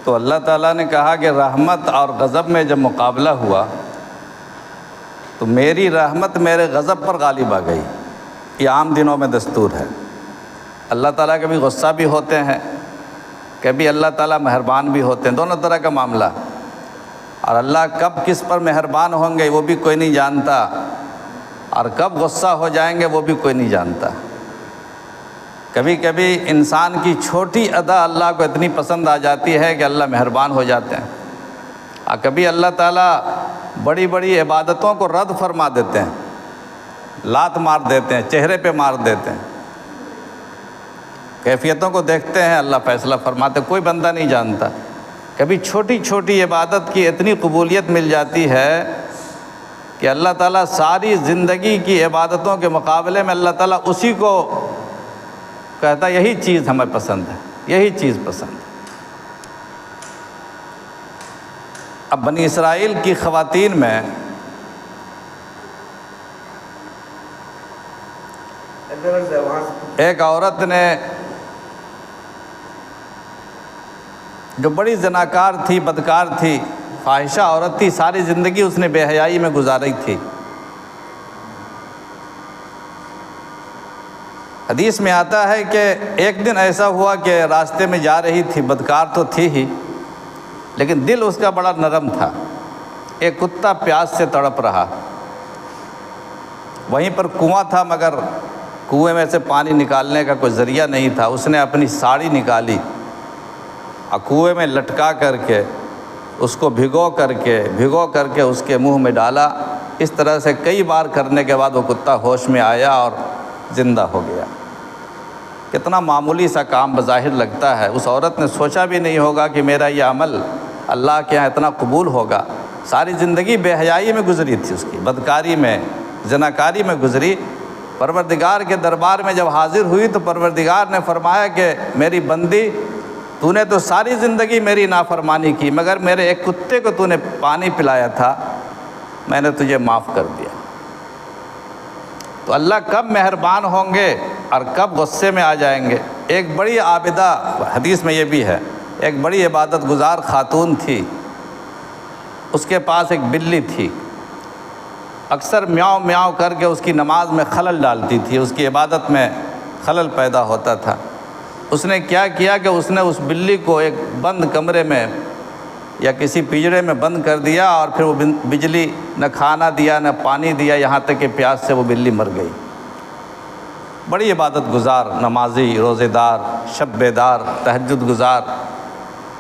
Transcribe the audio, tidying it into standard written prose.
تو اللہ تعالیٰ نے کہا کہ رحمت اور غضب میں جب مقابلہ ہوا تو میری رحمت میرے غضب پر غالب آ گئی۔ یہ عام دنوں میں دستور ہے۔ اللہ تعالیٰ کبھی غصہ بھی ہوتے ہیں، کبھی اللہ تعالیٰ مہربان بھی ہوتے ہیں، دونوں طرح کا معاملہ۔ اور اللہ کب کس پر مہربان ہوں گے وہ بھی کوئی نہیں جانتا، اور کب غصہ ہو جائیں گے وہ بھی کوئی نہیں جانتا۔ کبھی کبھی انسان کی چھوٹی ادا اللہ کو اتنی پسند آ جاتی ہے کہ اللہ مہربان ہو جاتے ہیں، اور کبھی اللہ تعالیٰ بڑی بڑی عبادتوں کو رد فرما دیتے ہیں، لات مار دیتے ہیں، چہرے پہ مار دیتے ہیں۔ کیفیتوں کو دیکھتے ہیں، اللہ فیصلہ فرماتے، کوئی بندہ نہیں جانتا۔ کبھی چھوٹی چھوٹی عبادت کی اتنی قبولیت مل جاتی ہے کہ اللہ تعالیٰ ساری زندگی کی عبادتوں کے مقابلے میں اللہ تعالیٰ اسی کو کہتا ہے یہی چیز ہمیں پسند ہے، یہی چیز پسند ہے۔ اب بنی اسرائیل کی خواتین میں ایک عورت نے جو بڑی زناکار تھی، بدکار تھی، فاحشہ عورت تھی، ساری زندگی اس نے بے حیائی میں گزاری تھی۔ حدیث میں آتا ہے کہ ایک دن ایسا ہوا کہ راستے میں جا رہی تھی، بدکار تو تھی ہی لیکن دل اس کا بڑا نرم تھا۔ ایک کتا پیاس سے تڑپ رہا، وہیں پر کنواں تھا مگر کنویں میں سے پانی نکالنے کا کوئی ذریعہ نہیں تھا۔ اس نے اپنی ساڑی نکالی اور کنویں میں لٹکا کر کے اس کو بھگو کر کے اس کے منہ میں ڈالا۔ اس طرح سے کئی بار کرنے کے بعد وہ کتا ہوش میں آیا اور زندہ ہو گیا۔ کتنا معمولی سا کام بظاہر لگتا ہے، اس عورت نے سوچا بھی نہیں ہوگا کہ میرا یہ عمل اللہ کے ہاں اتنا قبول ہوگا۔ ساری زندگی بے حیائی میں گزری تھی، اس کی بدکاری میں، زناکاری میں گزری۔ پروردگار کے دربار میں جب حاضر ہوئی تو پروردگار نے فرمایا کہ میری بندی، تو نے تو ساری زندگی میری نافرمانی کی، مگر میرے ایک کتے کو تو نے پانی پلایا تھا، میں نے تجھے معاف کر دیا۔ تو اللہ کب مہربان ہوں گے اور کب غصے میں آ جائیں گے۔ ایک بڑی عابدہ، حدیث میں یہ بھی ہے، ایک بڑی عبادت گزار خاتون تھی، اس کے پاس ایک بلی تھی، اکثر میاؤ میاؤ کر کے اس کی نماز میں خلل ڈالتی تھی، اس کی عبادت میں خلل پیدا ہوتا تھا۔ اس نے کیا کیا کہ اس نے اس بلی کو ایک بند کمرے میں یا کسی پنجرے میں بند کر دیا، اور پھر وہ بجلی نہ کھانا دیا نہ پانی دیا، یہاں تک کہ پیاس سے وہ بلی مر گئی۔ بڑی عبادت گزار، نمازی، روزے دار، شب بیدار، تہجد گزار،